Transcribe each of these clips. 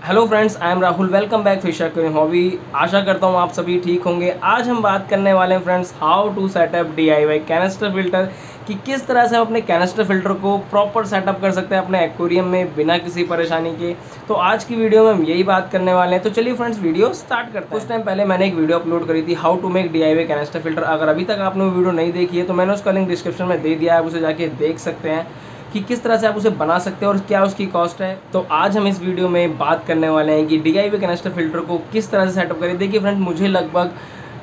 Hello friends, I am Rahul. Welcome back fish aquarium hobby. आशा करता हूँ आप सभी ठीक होंगे। आज हम बात करने वाले हैं friends how to set up DIY canister filter, कि किस तरह से हम अपने कैनिस्टर फिल्टर को प्रॉपर सेटअप कर सकते हैं अपने एक्वेरियम में बिना किसी परेशानी के। तो आज की वीडियो में हम यही बात करने वाले हैं। तो चलिए फ्रेंड्स, वीडियो स्टार्ट करते हैं। कुछ टाइम पहले मैंने एक वीडियो अपलोड करी थी how to make DIY canister filter. अगर अभी तक आपने वो वीडियो नहीं देखी है तो मैंने उसका लिंक डिस्क्रिप्शन में दे दिया है, आप उसे जाके देख सकते हैं कि किस तरह से आप उसे बना सकते हैं और क्या उसकी कॉस्ट है। तो आज हम इस वीडियो में बात करने वाले हैं कि DIY कैनिस्टर फिल्टर को किस तरह से सेटअप करें। देखिए फ्रेंड्स, मुझे लगभग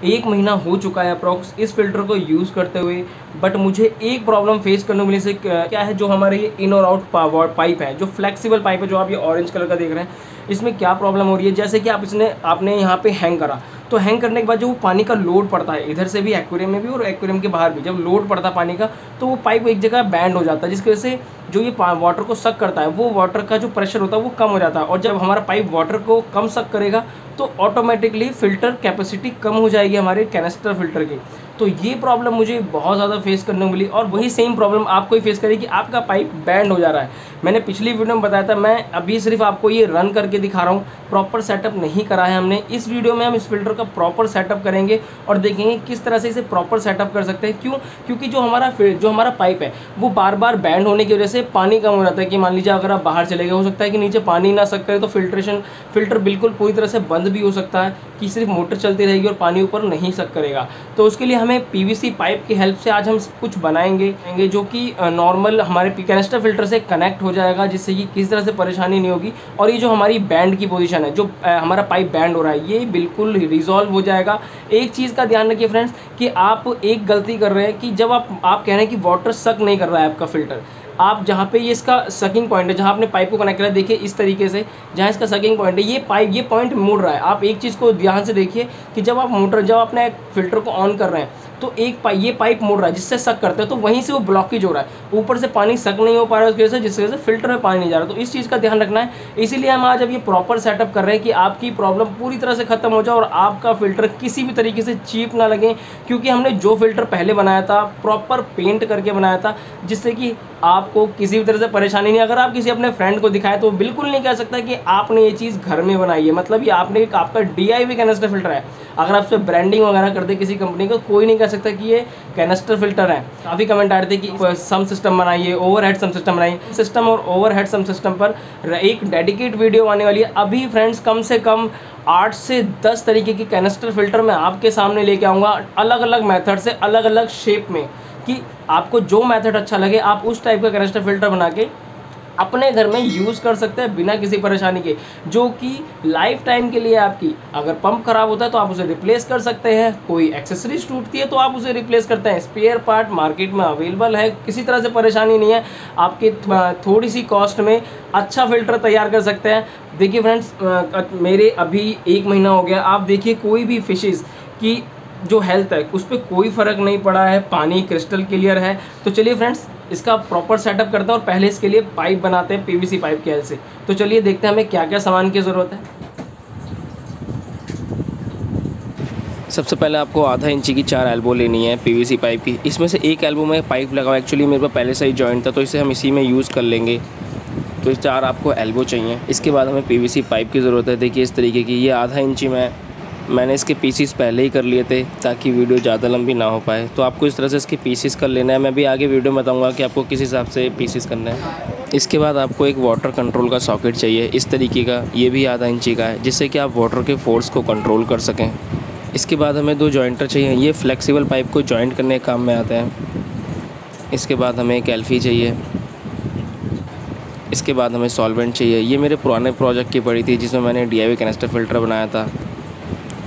1 महीना हो चुका है अप्रॉक्स इस फिल्टर को यूज़ करते हुए, बट मुझे एक प्रॉब्लम फेस करने को मिली। से क्या है, जो हमारे ये इन और आउट पाइप है, जो फ्लेक्सिबल पाइप है, जो आप ये ऑरेंज कलर का देख रहे हैं, इसमें क्या प्रॉब्लम हो रही है। जैसे कि आपने यहाँ पे हैंग करा, तो हैंग करने के बाद जो वो पानी का लोड पड़ता है इधर से भी एक्वेरियम में भी और एक्वेरियम के बाहर भी, जब लोड पड़ता है पानी का तो वो पाइप एक जगह बैंड हो जाता है, जिसकी वजह से जो ये वाटर को सक करता है वो वाटर का जो प्रेशर होता है वो कम हो जाता है। और जब हमारा पाइप वाटर को कम सक करेगा तो ऑटोमेटिकली फ़िल्टर कैपेसिटी कम हो जाएगी हमारे कैनिस्टर फिल्टर की। तो ये प्रॉब्लम मुझे बहुत ज़्यादा फेस करने को मिली और वही सेम प्रॉब्लम आपको ही फेस करेगी कि आपका पाइप बैंड हो जा रहा है। मैंने पिछली वीडियो में बताया था, मैं अभी सिर्फ आपको ये रन करके दिखा रहा हूँ, प्रॉपर सेटअप नहीं करा है हमने। इस वीडियो में हम इस फिल्टर का प्रॉपर सेटअप करेंगे और देखेंगे किस तरह से इसे प्रॉपर सेटअप कर सकते हैं। क्योंकि जो हमारा पाइप है वो बार बार बैंड होने की वजह से पानी कम हो जाता है। कि मान लीजिए अगर आप बाहर चले गए, हो सकता है कि नीचे पानी ना सक करे तो फिल्टर बिल्कुल पूरी तरह से बंद भी हो सकता है कि सिर्फ मोटर चलती रहेगी और पानी ऊपर नहीं सक करेगा। तो उसके लिए हमें PVC पाइप की हेल्प से आज हम कुछ बनाएंगे जो कि नॉर्मल हमारे कैनिस्टर फिल्टर से कनेक्ट हो जाएगा, जिससे कि किसी तरह से परेशानी नहीं होगी। और ये जो हमारी बैंड की पोजीशन है, जो हमारा पाइप बैंड हो रहा है, ये बिल्कुल रिजॉल्व हो जाएगा। एक चीज़ का ध्यान रखिए फ्रेंड्स कि आप एक गलती कर रहे हैं कि जब आप कह रहे हैं कि वाटर सक नहीं कर रहा है आपका फिल्टर, आप जहाँ पे ये इसका सकिंग पॉइंट है, जहाँ आपने पाइप को कनेक्ट करा, देखिए इस तरीके से जहाँ इसका सकिंग पॉइंट है, ये पॉइंट मुड़ रहा है। आप एक चीज़ को ध्यान से देखिए कि जब अपने फिल्टर को ऑन कर रहे हैं तो ये पाइप मुड़ रहा है जिससे सक करते हैं, तो वहीं से वो ब्लॉकेज हो रहा है, ऊपर से पानी सक नहीं हो पा रहा है उसकी वजह से, जिसकी वजह से फिल्टर में पानी नहीं जा रहा। तो इस चीज़ का ध्यान रखना है। इसीलिए हम आज अब ये प्रॉपर सेटअप कर रहे हैं कि आपकी प्रॉब्लम पूरी तरह से खत्म हो जाए और आपका फिल्टर किसी भी तरीके से चीप ना लगे। क्योंकि हमने जो फिल्टर पहले बनाया था प्रॉपर पेंट करके बनाया था, जिससे कि आपको किसी भी तरह से परेशानी नहीं। अगर आप किसी अपने फ्रेंड को दिखाएं तो बिल्कुल नहीं कह सकता कि आपने ये चीज़ घर में बनाई है, मतलब ये आपका DIY कैनिस्टर फिल्टर है। अगर आप उस पर ब्रांडिंग वगैरह कर दे किसी कंपनी को, कोई नहीं कह सकता कि ये कैनिस्टर फिल्टर है। काफ़ी कमेंट आ रहे थे कि सम सिस्टम बनाइए, ओवरहेड सम सिस्टम बनाइए। सिस्टम और ओवरहेड सम सिस्टम पर एक डेडिकेट वीडियो आने वाली है अभी फ्रेंड्स। कम से कम 8 से 10 तरीके की कैनिस्टर फिल्टर मैं आपके सामने लेके आऊँगा, अलग अलग मेथड से, अलग अलग शेप में, कि आपको जो मेथड अच्छा लगे आप उस टाइप का कैनिस्टर फिल्टर बना के अपने घर में यूज़ कर सकते हैं बिना किसी परेशानी के, जो कि लाइफ टाइम के लिए आपकी। अगर पंप खराब होता है तो आप उसे रिप्लेस कर सकते हैं, कोई एक्सेसरीज टूटती है तो आप उसे रिप्लेस करते हैं, स्पेयर पार्ट मार्केट में अवेलेबल है, किसी तरह से परेशानी नहीं है। आपके थोड़ी सी कॉस्ट में अच्छा फिल्टर तैयार कर सकते हैं। देखिए फ्रेंड्स, मेरे अभी 1 महीना हो गया, आप देखिए कोई भी फिशेज़ की जो हेल्थ है उस पर कोई फ़र्क नहीं पड़ा है, पानी क्रिस्टल क्लियर है। तो चलिए फ्रेंड्स, इसका प्रॉपर सेटअप करते हैं और पहले इसके लिए पाइप बनाते हैं PVC पाइप की हेल्प से। तो चलिए देखते हैं हमें क्या क्या सामान की ज़रूरत है। सबसे पहले आपको आधा इंची की 4 एल्बो लेनी है PVC पाइप की। इसमें से एक एल्बो में पाइप लगा, एक्चुअली मेरे पास पहले से ही जॉइंट था तो इसे हम इसी में यूज़ कर लेंगे। तो इस 4 आपको एल्बो चाहिए। इसके बाद हमें PVC पाइप की ज़रूरत है। देखिए इस तरीके की, ये आधा इंची मैंने इसके पीसीस पहले ही कर लिए थे ताकि वीडियो ज़्यादा लंबी ना हो पाए। तो आपको इस तरह से इसके पीसीस कर लेना है। मैं भी आगे वीडियो में बताऊंगा कि आपको किस हिसाब से पीसीस करना है। इसके बाद आपको एक वाटर कंट्रोल का सॉकेट चाहिए इस तरीके का, ये भी आधा इंची का है, जिससे कि आप वाटर के फोर्स को कंट्रोल कर सकें। इसके बाद हमें 2 जॉइंटर चाहिए, ये फ्लेक्सिबल पाइप को जॉइंट करने के काम में आते हैं। इसके बाद हमें एक एल्फी चाहिए। इसके बाद हमें सॉल्वेंट चाहिए। ये मेरे पुराने प्रोजेक्ट की पड़ी थी जिसमें मैंने DIY कैनिस्टर फिल्टर बनाया था।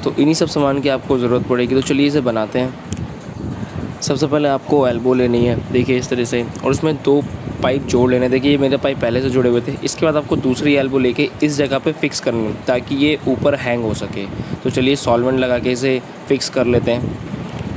तो इन्हीं सब सामान की आपको ज़रूरत पड़ेगी। तो चलिए इसे बनाते हैं। सबसे पहले आपको एल्बो लेनी है, देखिए इस तरह से, और उसमें 2 पाइप जोड़ लेने। देखिए ये मेरे पाइप पहले से जुड़े हुए थे। इसके बाद आपको दूसरी एल्बो लेके इस जगह पे फिक्स करनी है ताकि ये ऊपर हैंग हो सके। तो चलिए सॉल्वेंट लगा के इसे फिक्स कर लेते हैं।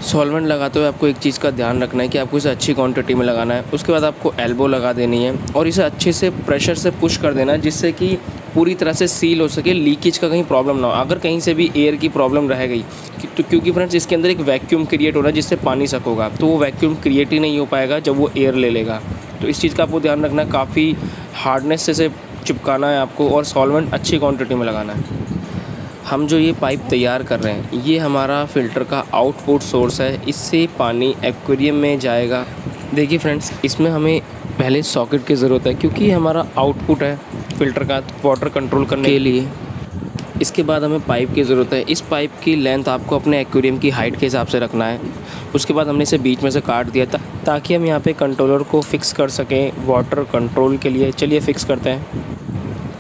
सॉल्वेंट लगाते हुए आपको एक चीज़ का ध्यान रखना है कि आपको इसे अच्छी क्वांटिटी में लगाना है। उसके बाद आपको एल्बो लगा देनी है और इसे अच्छे से प्रेशर से पुश कर देना है, जिससे कि पूरी तरह से सील हो सके, लीकेज का कहीं प्रॉब्लम ना हो। अगर कहीं से भी एयर की प्रॉब्लम रह गई तो, क्योंकि फ्रेंड्स इसके अंदर एक वैक्यूम क्रिएट हो रहा है जिससे पानी सक होगा, तो वो वैक्यूम क्रिएट ही नहीं हो पाएगा जब वो एयर ले लेगा। तो इस चीज़ का आपको ध्यान रखना, काफ़ी हार्डनेस से चिपकाना है आपको और सॉल्वेंट अच्छी क्वांटिटी में लगाना है। हम जो ये पाइप तैयार कर रहे हैं ये हमारा फ़िल्टर का आउटपुट सोर्स है, इससे पानी एक्वेरियम में जाएगा। देखिए फ्रेंड्स, इसमें हमें पहले सॉकेट की ज़रूरत है क्योंकि हमारा आउटपुट है फ़िल्टर का वाटर कंट्रोल करने के लिए। इसके बाद हमें पाइप की ज़रूरत है। इस पाइप की लेंथ आपको अपने एक्वेरियम की हाइट के हिसाब से रखना है। उसके बाद हमने इसे बीच में से काट दिया था ताकि हम यहाँ पे कंट्रोलर को फिक्स कर सकें वाटर कंट्रोल के लिए। चलिए फिक्स करते हैं,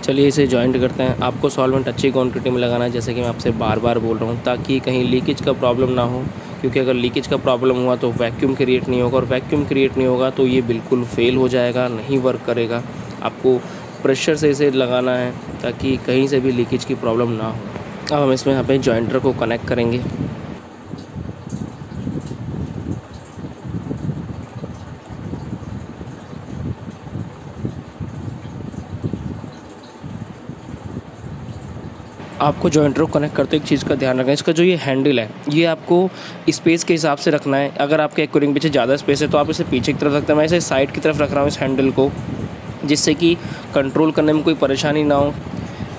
चलिए इसे जॉइंट करते हैं। आपको सॉल्वेंट अच्छी क्वांटिटी में लगाना है, जैसे कि मैं आपसे बार बार बोल रहा हूँ, ताकि कहीं लीकेज का प्रॉब्लम ना हो। क्योंकि अगर लीकेज का प्रॉब्लम हुआ तो वैक्यूम क्रिएट नहीं होगा, और वैक्यूम क्रिएट नहीं होगा तो ये बिल्कुल फेल हो जाएगा, नहीं वर्क करेगा। आपको प्रेशर से इसे लगाना है ताकि कहीं से भी लीकेज की प्रॉब्लम ना हो। अब हम इसमें यहाँ पे जॉइंटर को कनेक्ट करेंगे। आपको जॉइंटर को कनेक्ट करते एक चीज़ का ध्यान रखना है, इसका जो ये हैंडल है ये आपको स्पेस के हिसाब से रखना है। अगर आपके एक्वेरियम के पीछे ज़्यादा स्पेस है तो आप इसे पीछे की तरफ रखते हैं। मैं इसे साइड की तरफ रख रहा हूँ इस हैंडल को, जिससे कि कंट्रोल करने में कोई परेशानी ना हो।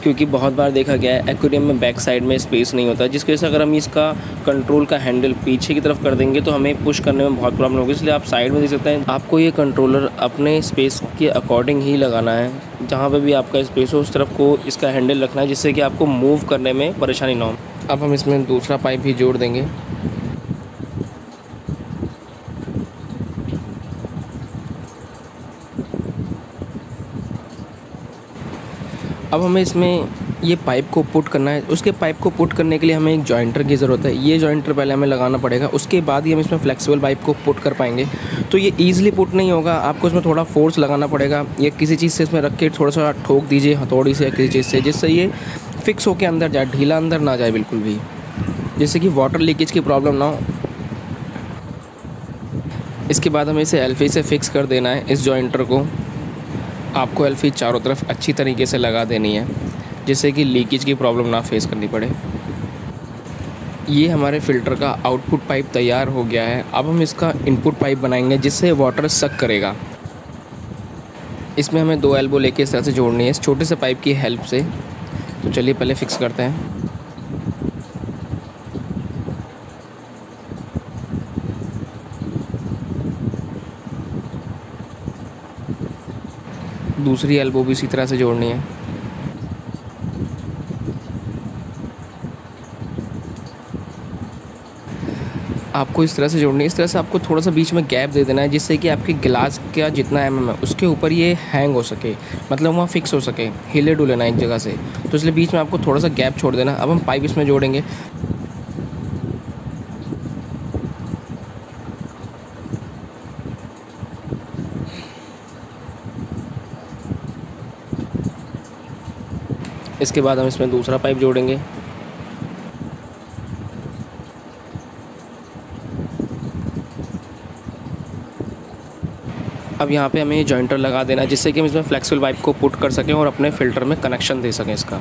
क्योंकि बहुत बार देखा गया है एक्वेरियम में बैक साइड में स्पेस नहीं होता, जिसकी वजह से अगर हम इसका कंट्रोल का हैंडल पीछे की तरफ कर देंगे तो हमें पुश करने में बहुत प्रॉब्लम होगी। इसलिए आप साइड में देख सकते हैं। आपको ये कंट्रोलर अपने स्पेस के अकॉर्डिंग ही लगाना है। जहाँ पे भी आपका स्पेस हो उस तरफ को इसका हैंडल रखना है, जिससे कि आपको मूव करने में परेशानी ना हो। अब हम इसमें दूसरा पाइप भी जोड़ देंगे। अब हमें इसमें ये पाइप को पुट करना है। उसके पाइप को पुट करने के लिए हमें एक जॉइंटर की ज़रूरत है। ये जॉइंटर पहले हमें लगाना पड़ेगा, उसके बाद ही हम इसमें फ्लेक्सिबल पाइप को पुट कर पाएंगे। तो ये ईज़िली पुट नहीं होगा, आपको इसमें थोड़ा फोर्स लगाना पड़ेगा। ये किसी चीज़ से इसमें रख के थोड़ा सा ठोक दीजिए हथौड़ी से या किसी चीज़ से, जिससे ये फिक्स होकर अंदर जाए, ढीला अंदर ना जाए बिल्कुल भी, जिससे कि वाटर लीकेज की प्रॉब्लम ना हो। इसके बाद हमें इसे एल्फी से फिक्स कर देना है। इस जॉइंटर को आपको एल्फी चारों तरफ अच्छी तरीके से लगा देनी है, जिससे कि लीकेज की प्रॉब्लम ना फेस करनी पड़े। ये हमारे फ़िल्टर का आउटपुट पाइप तैयार हो गया है। अब हम इसका इनपुट पाइप बनाएंगे जिससे वाटर सक करेगा। इसमें हमें 2 एल्बो लेके इस तरह से जोड़नी है इस छोटे से पाइप की हेल्प से। तो चलिए पहले फिक्स करते हैं। दूसरी एल्बो भी इसी तरह से जोड़नी है। आपको इस तरह से जोड़नी है। इस तरह से आपको थोड़ा सा बीच में गैप दे देना है, जिससे कि आपकी गिलास का जितना mm है उसके ऊपर ये हैंग हो सके, मतलब वहाँ फिक्स हो सके, हिले डुले ना एक जगह से। तो इसलिए बीच में आपको थोड़ा सा गैप छोड़ देना। अब हम पाइप इसमें जोड़ेंगे। इसके बाद हम इसमें दूसरा पाइप जोड़ेंगे। अब यहाँ पे हमें जॉइंटर लगा देना है, जिससे कि हम इसमें फ्लेक्सिबल पाइप को पुट कर सकें और अपने फ़िल्टर में कनेक्शन दे सकें इसका।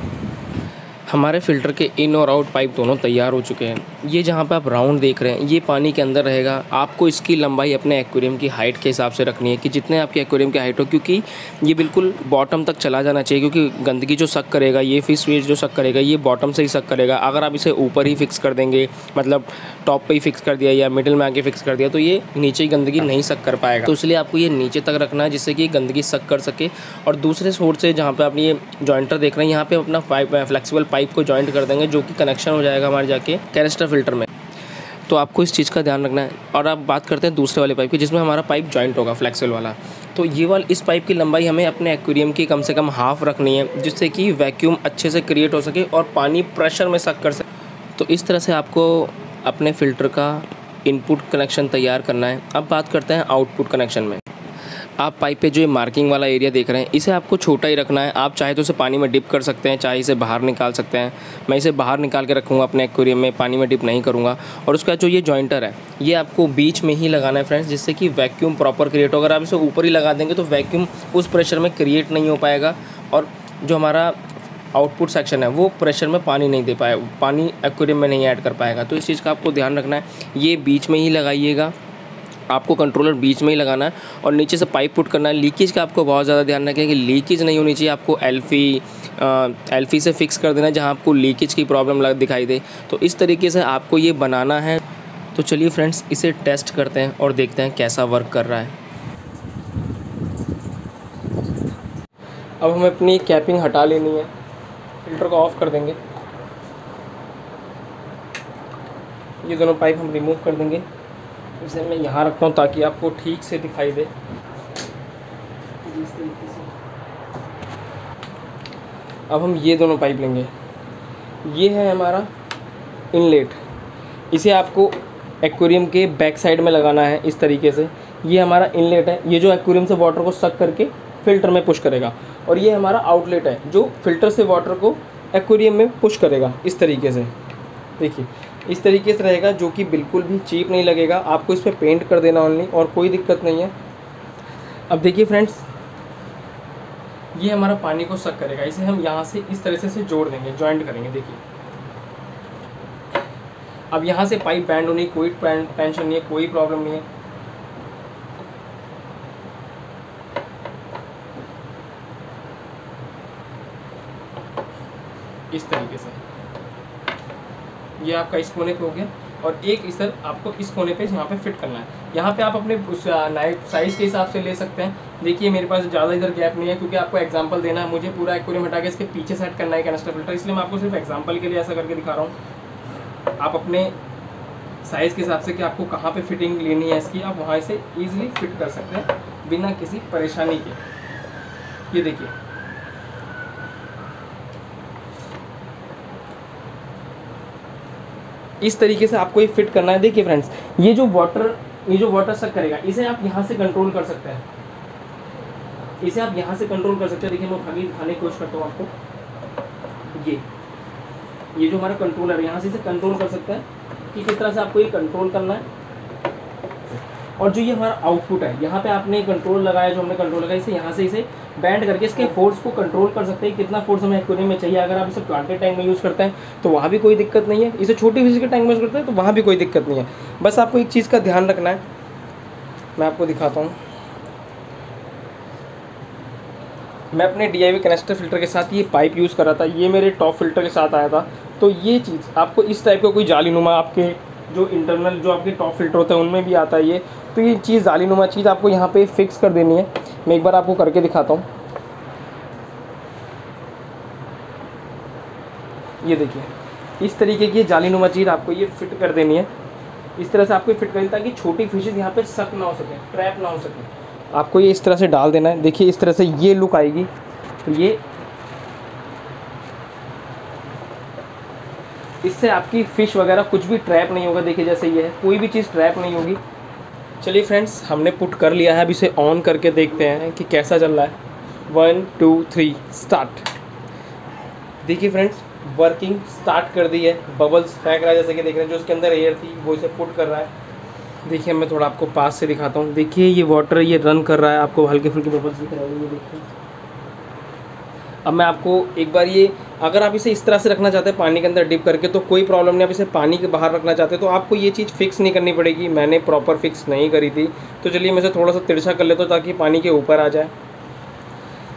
हमारे फ़िल्टर के इन और आउट पाइप दोनों तैयार हो चुके हैं। ये जहाँ पे आप राउंड देख रहे हैं ये पानी के अंदर रहेगा। आपको इसकी लंबाई अपने एक्वेरियम की हाइट के हिसाब से रखनी है कि जितने आपके एक्वेरियम की हाइट हो, क्योंकि ये बिल्कुल बॉटम तक चला जाना चाहिए। क्योंकि गंदगी जो सक करेगा, ये फिश वेस्ट जो सक करेगा ये बॉटम से ही सक करेगा। अगर आप इसे ऊपर ही फिक्स कर देंगे, मतलब टॉप पर ही फिक्स कर दिया या मिडिल में आके फिक्स कर दिया, तो ये नीचे गंदगी नहीं सक कर पाएगा। तो इसलिए आपको ये नीचे तक रखना है, जिससे कि गंदगी सक कर सके। और दूसरे सोर्स से जहाँ पर आप ये जॉइंटर देख रहे हैं यहाँ पर अपना फ्लेक्सिबल पाइप को जॉइंट कर देंगे, जो कि कनेक्शन हो जाएगा हमारे जाके कैनिस्टर फ़िल्टर में। तो आपको इस चीज़ का ध्यान रखना है। और अब बात करते हैं दूसरे वाले पाइप की, जिसमें हमारा पाइप जॉइंट होगा फ्लेक्सिबल वाला। तो ये वाला इस पाइप की लंबाई हमें अपने एक्वेरियम की कम से कम हाफ रखनी है, जिससे कि वैक्यूम अच्छे से क्रिएट हो सके और पानी प्रेशर में सक कर सके। तो इस तरह से आपको अपने फ़िल्टर का इनपुट कनेक्शन तैयार करना है। अब बात करते हैं आउटपुट कनेक्शन में। आप पाइप पे जो ये मार्किंग वाला एरिया देख रहे हैं इसे आपको छोटा ही रखना है। आप चाहे तो इसे पानी में डिप कर सकते हैं, चाहे इसे बाहर निकाल सकते हैं। मैं इसे बाहर निकाल के रखूँगा अपने एक्वेरियम में, पानी में डिप नहीं करूँगा। और उसका जो ये जॉइंटर है ये आपको बीच में ही लगाना है फ्रेंड्स, जिससे कि वैक्यूम प्रॉपर क्रिएट हो। अगर आप इसे ऊपर ही लगा देंगे तो वैक्यूम उस प्रेशर में क्रिएट नहीं हो पाएगा, और जो हमारा आउटपुट सेक्शन है वो प्रेशर में पानी नहीं दे पाएगा, पानी एक्वेरियम में नहीं ऐड कर पाएगा। तो इस चीज़ का आपको ध्यान रखना है। ये बीच में ही लगाइएगा आपको कंट्रोलर बीच में ही लगाना है और नीचे से पाइप पुट करना है। लीकेज का आपको बहुत ज़्यादा ध्यान रखें कि लीकेज नहीं होनी चाहिए। आपको एल्फी से फिक्स कर देना है जहाँ आपको लीकेज की प्रॉब्लम दिखाई दे। तो इस तरीके से आपको ये बनाना है। तो चलिए फ्रेंड्स, इसे टेस्ट करते हैं और देखते हैं कैसा वर्क कर रहा है। अब हमें अपनी कैपिंग हटा लेनी है, फिल्टर को ऑफ कर देंगे। ये दोनों पाइप हम रिमूव कर देंगे। इसे मैं यहाँ रखता हूँ ताकि आपको ठीक से दिखाई दे। इस तरीके से अब हम ये दोनों पाइप लेंगे। ये है हमारा इनलेट, इसे आपको एक्वेरियम के बैक साइड में लगाना है इस तरीके से। ये हमारा इनलेट है, ये जो एक्वेरियम से वाटर को सक करके फ़िल्टर में पुश करेगा। और ये हमारा आउटलेट है जो फ़िल्टर से वाटर को एक्वेरियम में पुश करेगा इस तरीके से। देखिए इस तरीके से रहेगा, जो कि बिल्कुल भी चीप नहीं लगेगा। आपको इस पर पेंट कर देना ओनली, और कोई दिक्कत नहीं है। अब देखिए फ्रेंड्स, ये हमारा पानी को सक करेगा। इसे हम यहाँ से इस तरह से जोड़ देंगे, जॉइंट करेंगे। देखिए अब यहाँ से पाइप बैंड होने की कोई टेंशन नहीं है, कोई प्रॉब्लम नहीं है। इस तरीके से ये आपका इस कोने पे हो गया, और एक इस तरह आपको इस कोने पे यहाँ पे फिट करना है। यहाँ पे आप अपने उस नाइफ साइज़ के हिसाब से ले सकते हैं। देखिए मेरे पास ज़्यादा इधर गैप नहीं है, क्योंकि आपको एग्जांपल देना है। मुझे पूरा एक्वेरियम हटा के इसके पीछे सेट करना है कैनिस्टर फिल्टर, इसलिए मैं आपको सिर्फ एग्जांपल के लिए ऐसा करके दिखा रहा हूँ। आप अपने साइज़ के हिसाब से कि आपको कहाँ पे फिटिंग लेनी है इसकी, आप वहाँ से ईजिली फिट कर सकते हैं बिना किसी परेशानी के। ये देखिए इस तरीके से आपको ये फिट करना है। देखिए फ्रेंड्स, ये जो वाटर सक करेगा, इसे आप यहाँ से कंट्रोल कर सकते हैं। इसे आप यहाँ से कंट्रोल कर सकते हैं। देखिए मैं अभी दिखाने की कोशिश करता हूँ आपको। ये जो हमारा कंट्रोलर है, यहाँ से इसे कंट्रोल कर सकते हैं कि किस तरह से आपको ये कंट्रोल करना है। और जो ये हमारा आउटपुट है, यहाँ पे आपने कंट्रोल लगाया, जो हमने कंट्रोल लगाया, इसे यहाँ से इसे बैंड करके इसके फोर्स को कंट्रोल कर सकते हैं, कितना फोर्स हमें एक्वेरियम में चाहिए। अगर आप इसे प्लांटेड टैंक में यूज़ करते हैं तो वहाँ भी कोई दिक्कत नहीं है, इसे छोटी फिश के टैंक में यूज़ करते हैं तो वहाँ भी कोई दिक्कत नहीं है। बस आपको एक चीज़ का ध्यान रखना है, मैं आपको दिखाता हूँ। मैं अपने DIY कैनिस्टर फिल्टर के साथ ये पाइप यूज़ कर रहा था, ये मेरे टॉप फिल्टर के साथ आया था। तो ये चीज़ आपको इस टाइप का कोई जालीनुमा, आपके जो इंटरनल जो आपके टॉप फिल्टर होते हैं उनमें भी आता है ये। तो ये चीज़ जालीनुमा चीज़ आपको यहाँ पे फिक्स कर देनी है। मैं एक बार आपको करके दिखाता हूँ। ये देखिए इस तरीके की जालीनुमा चीज़ आपको ये फिट कर देनी है। इस तरह से आपको फिट करनी, ताकि छोटी फिशेज़ यहाँ पे सक ना हो सके, ट्रैप ना हो सके। आपको ये इस तरह से डाल देना है। देखिए इस तरह से ये लुक आएगी। तो ये इससे आपकी फ़िश वगैरह कुछ भी ट्रैप नहीं होगा। देखिए जैसे ये है, कोई भी चीज़ ट्रैप नहीं होगी। चलिए फ्रेंड्स, हमने पुट कर लिया है। अब इसे ऑन करके देखते हैं कि कैसा चल रहा है। 1 2 3 स्टार्ट। देखिए फ्रेंड्स, वर्किंग स्टार्ट कर दी है। बबल्स फेंक रहा है, जैसे कि देख रहे हैं। जो उसके अंदर एयर थी वो इसे पुट कर रहा है। देखिए मैं थोड़ा आपको पास से दिखाता हूँ। देखिए ये वाटर ये रन कर रहा है, आपको हल्के फुल्के बबल्स दिख रहे हैं। ये देखिए अब मैं आपको एक बार ये, अगर आप इसे इस तरह से रखना चाहते हैं पानी के अंदर डिप करके तो कोई प्रॉब्लम नहीं। आप इसे पानी के बाहर रखना चाहते हैं तो आपको ये चीज़ फिक्स नहीं करनी पड़ेगी। मैंने प्रॉपर फिक्स नहीं करी थी, तो चलिए मैं इसे थोड़ा सा तिरछा कर लेता हूँ ताकि पानी के ऊपर आ जाए।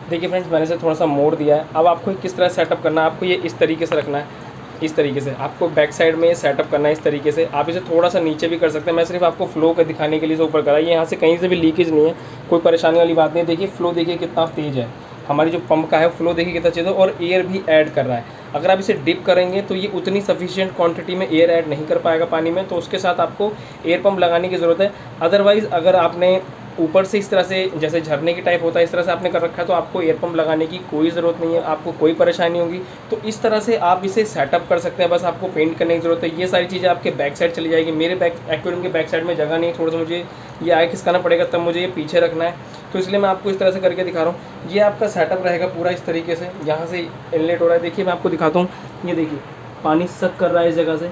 देखिए फ्रेंड्स, मैंने इसे थोड़ा सा मोड़ दिया है। अब आपको किस तरह सेटअप करना है, आपको ये इस तरीके से रखना है। इस तरीके से आपको बैक साइड में ये सेटअप करना है। इस तरीके से आप इसे थोड़ा सा नीचे भी कर सकते हैं। मैं सिर्फ आपको फ्लो का दिखाने के लिए ऊपर करा। ये यहाँ से कहीं से भी लीकेज नहीं है, कोई परेशानी वाली बात नहीं। देखिए फ्लो देखिए कितना तेज़ है। हमारी जो पंप का है फ्लो देखिए कितना तेज़ है, और एयर भी ऐड कर रहा है। अगर आप इसे डिप करेंगे तो ये उतनी सफिशिएंट क्वांटिटी में एयर ऐड नहीं कर पाएगा पानी में, तो उसके साथ आपको एयर पंप लगाने की ज़रूरत है। अदरवाइज़ अगर आपने ऊपर से इस तरह से, जैसे झरने की टाइप होता है, इस तरह से आपने कर रखा है, तो आपको एयर पंप लगाने की कोई ज़रूरत नहीं है, आपको कोई परेशानी होगी। तो इस तरह से आप इसे सेटअप कर सकते हैं। बस आपको पेंट करने की ज़रूरत है। ये सारी चीज़ें आपके बैक साइड चली जाएगी। मेरे एक्वेरियम के बैक साइड में जगह नहीं है, थोड़ा सा मुझे ये आगे खिसकाना पड़ेगा, तब मुझे ये पीछे रखना है। तो इसलिए मैं आपको इस तरह से करके दिखा रहा हूँ। ये आपका सेटअप रहेगा पूरा इस तरीके से। यहाँ से इनलेट हो रहा है, देखिए मैं आपको दिखाता हूँ। ये देखिए पानी सक कर रहा है इस जगह से।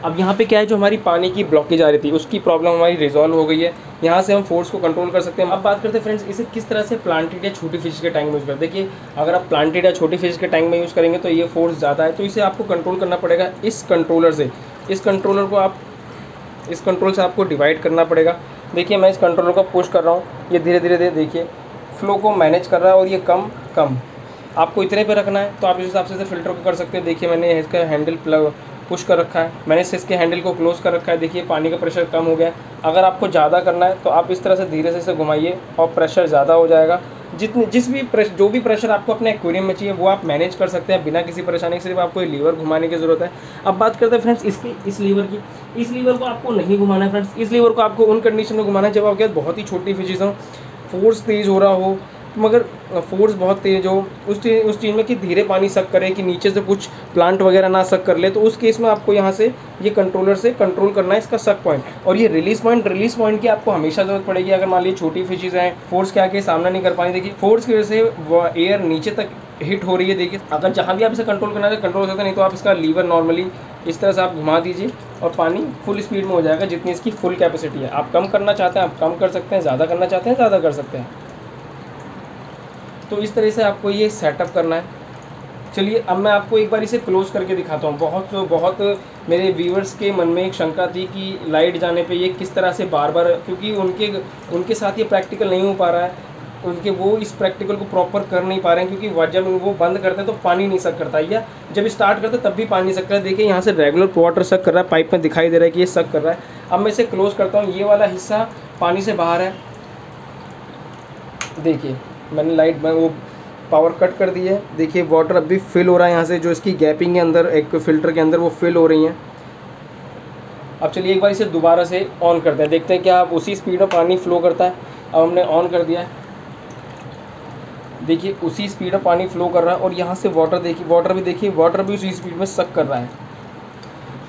अब यहाँ पे क्या है, जो हमारी पानी की ब्लॉकेज आ रही थी उसकी प्रॉब्लम हमारी रिजॉल्व हो गई है। यहाँ से हम फोर्स को कंट्रोल कर सकते हैं। अब बात करते हैं फ्रेंड्स, इसे किस तरह से प्लांटेड या छोटी फिश के टैंक में यूज़ करते हैं। देखिए अगर आप प्लांटेड या छोटी फिश के टैंक में यूज़ करेंगे तो ये फोर्स ज़्यादा है, तो इसे आपको कंट्रोल करना पड़ेगा इस कंट्रोलर से। इस कंट्रोलर को आप, इस कंट्रोल से आपको डिवाइड करना पड़ेगा। देखिए मैं इस कंट्रोलर को पुश कर रहा हूँ, ये धीरे धीरे देखिए फ्लो को मैनेज कर रहा है और ये कम कम आपको इतने पे रखना है तो आप इस हिसाब से फ़िल्टर को कर सकते हैं। देखिए मैंने इसका हैंडल प्लग पुश कर रखा है, मैंने इसके हैंडल को क्लोज़ कर रखा है। देखिए पानी का प्रेशर कम हो गया। अगर आपको ज़्यादा करना है तो आप इस तरह से धीरे से इसे घुमाइए और प्रेशर ज़्यादा हो जाएगा। जो भी प्रेशर आपको अपने एक्वेरियम में चाहिए वो आप मैनेज कर सकते हैं बिना किसी परेशानी के। सिर्फ आपको ये लीवर घुमाने की ज़रूरत है। अब बात करते हैं फ्रेंड्स इस लीवर की। इस लीवर को आपको नहीं घुमाना है फ्रेंड्स। इस लीवर को आपको उन कंडीशन में घुमाना है जब आपके बहुत ही छोटी फिशेज़ हो, फोर्स तेज़ हो रहा हो, मगर फोर्स बहुत तेज़ हो उस चीज़ में कि धीरे पानी सक करे, कि नीचे से कुछ प्लांट वगैरह ना सक कर ले, तो उस केस में आपको यहाँ से ये कंट्रोलर से कंट्रोल करना है इसका सक पॉइंट। और ये रिलीज़ पॉइंट की आपको हमेशा ज़रूरत पड़ेगी। अगर मान लीजिए छोटी फिशेज़ हैं, फोर्स के आगे सामना नहीं कर पाएंगे, देखिए फोर्स की वजह से एयर नीचे तक हिट हो रही है। देखिए अगर जहाँ भी आप इसे कंट्रोल करना है कंट्रोल हो सकता है, नहीं तो आप इसका लीवर नॉर्मली इस तरह से आप घुमा दीजिए और पानी फुल स्पीड में हो जाएगा जितनी इसकी फुल कैपेसिटी है। आप कम करना चाहते हैं आप कम कर सकते हैं, ज़्यादा करना चाहते हैं ज़्यादा कर सकते हैं। तो इस तरह से आपको ये सेटअप करना है। चलिए अब मैं आपको एक बार इसे क्लोज़ करके दिखाता हूँ। बहुत मेरे व्यूअर्स के मन में एक शंका थी कि लाइट जाने पे ये किस तरह से बार बार, क्योंकि उनके साथ ये प्रैक्टिकल नहीं हो पा रहा है, वो इस प्रैक्टिकल को प्रॉपर कर नहीं पा रहे हैं, क्योंकि जब वो बंद करते हैं तो पानी नहीं सक करता, या जब स्टार्ट करते तब भी पानी नहीं सक करता है। देखिए यहाँ से रेगुलर वाटर सक कर रहा है, पाइप में दिखाई दे रहा है कि ये सक कर रहा है। अब मैं इसे क्लोज़ करता हूँ, ये वाला हिस्सा पानी से बाहर है। देखिए मैंने लाइट में वो पावर कट कर दी है। देखिए वाटर अभी फिल हो रहा है, यहाँ से जो इसकी गैपिंग है अंदर एक फ़िल्टर के अंदर वो फिल हो रही हैं। अब चलिए एक बार इसे दोबारा से ऑन करते हैं, देखते हैं क्या आप उसी स्पीड में पानी फ्लो करता है। अब हमने ऑन कर दिया है, देखिए उसी स्पीड में पानी फ्लो कर रहा है और यहाँ से वाटर भी उसी स्पीड में सक कर रहा है।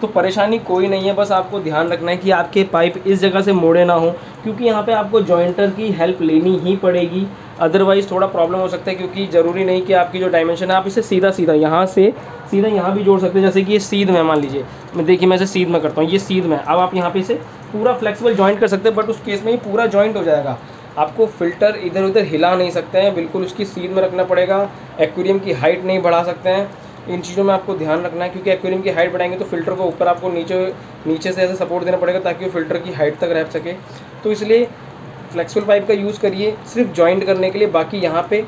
तो परेशानी कोई नहीं है, बस आपको ध्यान रखना है कि आपके पाइप इस जगह से मोड़े ना हो, क्योंकि यहाँ पे आपको जॉइंटर की हेल्प लेनी ही पड़ेगी, अदरवाइज़ थोड़ा प्रॉब्लम हो सकता है। क्योंकि ज़रूरी नहीं कि आपकी जो डायमेंशन है आप इसे सीधा यहाँ से सीधा यहाँ भी जोड़ सकते हैं। जैसे कि ये सीध में मान लीजिए, देखिए मैं इसे सीध में करता हूँ, ये सीध में। अब आप यहाँ पे इसे पूरा फ्लेक्सिबल जॉइंट कर सकते हैं, बट उस केस में ये पूरा जॉइंट हो जाएगा। आपको फ़िल्टर इधर उधर हिला नहीं सकते हैं, बिल्कुल उसकी सीध में रखना पड़ेगा। एक्वेरियम की हाइट नहीं बढ़ा सकते हैं। इन चीज़ों में आपको ध्यान रखना है, क्योंकि एक्वेरियम की हाइट बढ़ाएंगे तो फ़िल्टर को ऊपर आपको नीचे से ऐसे सपोर्ट देना पड़ेगा ताकि वो फ़िल्टर की हाइट तक रह सके। तो इसलिए फ्लेक्सिबल पाइप का यूज़ करिए सिर्फ जॉइंट करने के लिए, बाकी यहाँ पे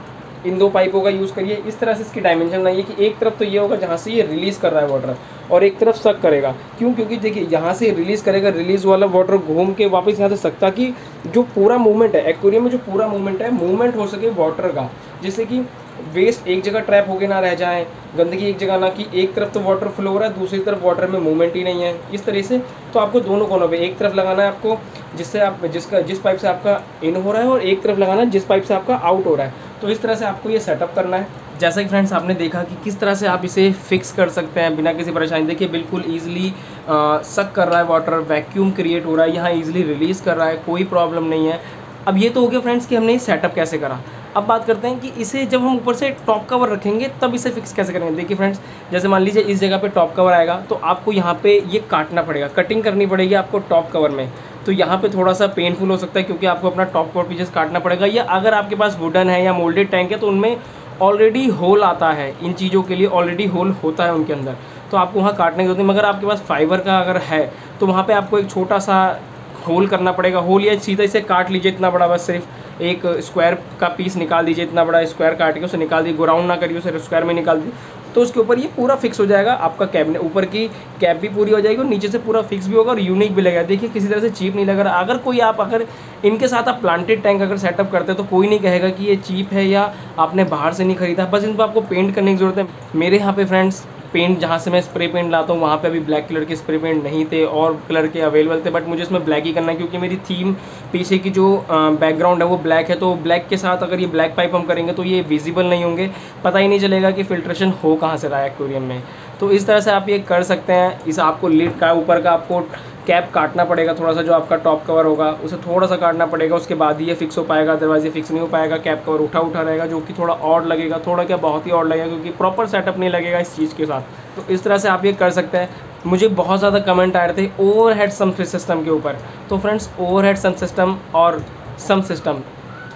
इन दो पाइपों का यूज़ करिए। इस तरह से इसकी डायमेंशन बनाइए कि एक तरफ तो ये होगा जहाँ से ये रिलीज़ कर रहा है वाटर, और एक तरफ सक करेगा। क्यों? क्योंकि देखिए यहाँ से रिलीज़ करेगा, रिलीज़ वाला वाटर घूम के वापस यहाँ से सकता, कि जो पूरा मूवमेंट है एक्वेरियम में, जो पूरा मूवमेंट है, मूवमेंट हो सके वाटर का, जिससे कि वेस्ट एक जगह ट्रैप होके ना रह जाए, गंदगी एक जगह ना, कि एक तरफ तो वाटर फ्लो हो रहा है दूसरी तरफ वाटर में मूवमेंट ही नहीं है। इस तरह से तो आपको दोनों कोनों पे एक तरफ लगाना है आपको, जिससे आप जिस पाइप से आपका इन हो रहा है, और एक तरफ लगाना है जिस पाइप से आपका आउट हो रहा है। तो इस तरह से आपको ये सेटअप करना है। जैसा कि फ्रेंड्स आपने देखा कि किस तरह से आप इसे फिक्स कर सकते हैं बिना किसी परेशानी। देखिए बिल्कुल ईजिली सक कर रहा है वाटर, वैक्यूम क्रिएट हो रहा है, यहाँ ईजिली रिलीज़ कर रहा है, कोई प्रॉब्लम नहीं है। अब ये तो हो गया फ्रेंड्स कि हमने सेटअप कैसे करा। अब बात करते हैं कि इसे जब हम ऊपर से टॉप कवर रखेंगे तब इसे फिक्स कैसे करेंगे। देखिए फ्रेंड्स, जैसे मान लीजिए इस जगह पे टॉप कवर आएगा तो आपको यहाँ पे ये काटना पड़ेगा, कटिंग करनी पड़ेगी आपको टॉप कवर में। तो यहाँ पे थोड़ा सा पेनफुल हो सकता है, क्योंकि आपको अपना टॉप कवर पीछे काटना पड़ेगा। या अगर आपके पास वुडन है या मोल्डेड टैंक है तो उनमें ऑलरेडी होल आता है, इन चीज़ों के लिए ऑलरेडी होल होता है उनके अंदर, तो आपको वहाँ काटने की जरूरत नहीं। मगर आपके पास फाइबर का अगर है तो वहाँ पर आपको एक छोटा सा होल करना पड़ेगा। होल या सीधा इसे काट लीजिए इतना बड़ा, बस सिर्फ एक स्क्वायर का पीस निकाल दीजिए, इतना बड़ा स्क्वायर काट के उसे निकाल दीजिए, गोराउंड ना करिए उसे, स्क्वायर में निकाल दीजिए। तो उसके ऊपर ये पूरा फिक्स हो जाएगा आपका कैबिनेट, ऊपर की कैप भी पूरी हो जाएगी और नीचे से पूरा फिक्स भी होगा और यूनिक भी लगेगा। देखिए किसी तरह से चीप नहीं लग रहा। अगर इनके साथ आप प्लांटेड टैंक अगर सेटअप करते हैं तो कोई नहीं कहेगा कि ये चीप है या आपने बाहर से नहीं खरीदा। बस इन पर आपको पेंट करने की ज़रूरत है। मेरे यहाँ पे फ्रेंड्स पेंट, जहाँ से मैं स्प्रे पेंट लाता हूँ वहाँ पे अभी ब्लैक कलर के स्प्रे पेंट नहीं थे और कलर के अवेलेबल थे, बट मुझे इसमें ब्लैक ही करना है क्योंकि मेरी थीम पीछे की जो बैकग्राउंड है वो ब्लैक है। तो ब्लैक के साथ अगर ये ब्लैक पाइप हम करेंगे तो ये विजिबल नहीं होंगे, पता ही नहीं चलेगा कि फिल्ट्रेशन हो कहाँ से रहा है एक्वेरियम में। तो इस तरह से आप ये कर सकते हैं। इस आपको लिड का ऊपर का आपको कैप काटना पड़ेगा थोड़ा सा, जो आपका टॉप कवर होगा उसे थोड़ा सा काटना पड़ेगा, उसके बाद ही ये फिक्स हो पाएगा, अदरवाइज ये फिक्स नहीं हो पाएगा। कैप कवर उठा रहेगा जो कि थोड़ा ऑड लगेगा, थोड़ा क्या बहुत ही ऑड लगेगा क्योंकि प्रॉपर सेटअप नहीं लगेगा इस चीज़ के साथ। तो इस तरह से आप ये कर सकते हैं। मुझे बहुत ज़्यादा कमेंट आ रहे थे ओवरहेड सम सिस्टम के ऊपर। तो फ्रेंड्स ओवरहेड सम सिस्टम और सम सिस्टम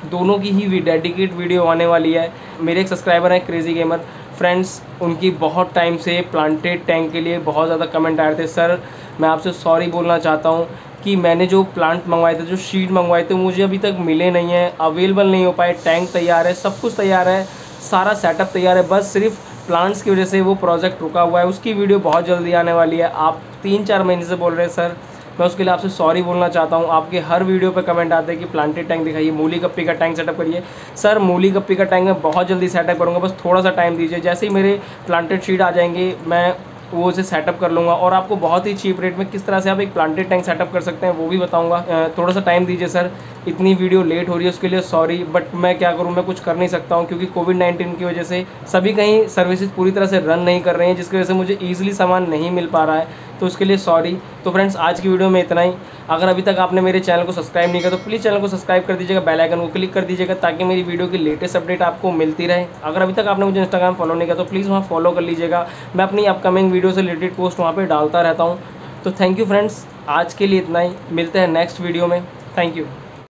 दोनों की ही डेडिकेट वीडियो आने वाली है। मेरे एक सब्सक्राइबर हैं क्रेजी गेमर फ्रेंड्स, उनकी बहुत टाइम से प्लांटेड टैंक के लिए बहुत ज़्यादा कमेंट आ रहे थे। सर मैं आपसे सॉरी बोलना चाहता हूँ कि मैंने जो प्लांट मंगवाए थे, जो सीड मंगवाए थे, मुझे अभी तक मिले नहीं हैं, अवेलेबल नहीं हो पाए। टैंक तैयार है, सब कुछ तैयार है, सारा सेटअप तैयार है, बस सिर्फ प्लांट्स की वजह से वो प्रोजेक्ट रुका हुआ है। उसकी वीडियो बहुत जल्दी आने वाली है। आप 3-4 महीने से बोल रहे हैं सर, मैं उसके लिए आपसे सॉरी बोलना चाहता हूँ। आपके हर वीडियो पे कमेंट आते हैं कि प्लांटेड टैंक दिखाइए, मूली गप्पी का टैंक सेटअप करिए। सर मूली गप्पी का टैंक मैं बहुत जल्दी सेटअप करूँगा, बस थोड़ा सा टाइम दीजिए। जैसे ही मेरे प्लांटेड सीड आ जाएंगे मैं वो उसे सेटअप कर लूँगा और आपको बहुत ही चीप रेट में किस तरह से आप एक प्लांटेड टैंक सेटअप कर सकते हैं वो भी बताऊँगा। थोड़ा सा टाइम दीजिए सर, इतनी वीडियो लेट हो रही है उसके लिए सॉरी, बट मैं क्या करूँ, मैं कुछ कर नहीं सकता हूँ क्योंकि कोविड-19 की वजह से सभी कहीं सर्विसेज पूरी तरह से रन नहीं कर रहे हैं, जिसकी वजह से मुझे ईजिली सामान नहीं मिल पा रहा है, तो उसके लिए सॉरी। तो फ्रेंड्स आज की वीडियो में इतना ही। अगर अभी तक आपने मेरे चैनल को सब्सक्राइब नहीं किया तो प्लीज़ चैनल को सब्सक्राइब कर दीजिएगा, बेल आइकन को क्लिक कर दीजिएगा ताकि मेरी वीडियो की लेटेस्ट अपडेट आपको मिलती रहे। अगर अभी तक आपने मुझे इंस्टाग्राम फॉलो नहीं किया तो प्लीज़ वहाँ फॉलो कर लीजिएगा, मैं अपनी अपकमिंग वीडियो से रिलेटेड पोस्ट वहाँ पर डालता रहता हूँ। तो थैंक यू फ्रेंड्स, आज के लिए इतना ही, मिलते हैं नेक्स्ट वीडियो में। Thank you.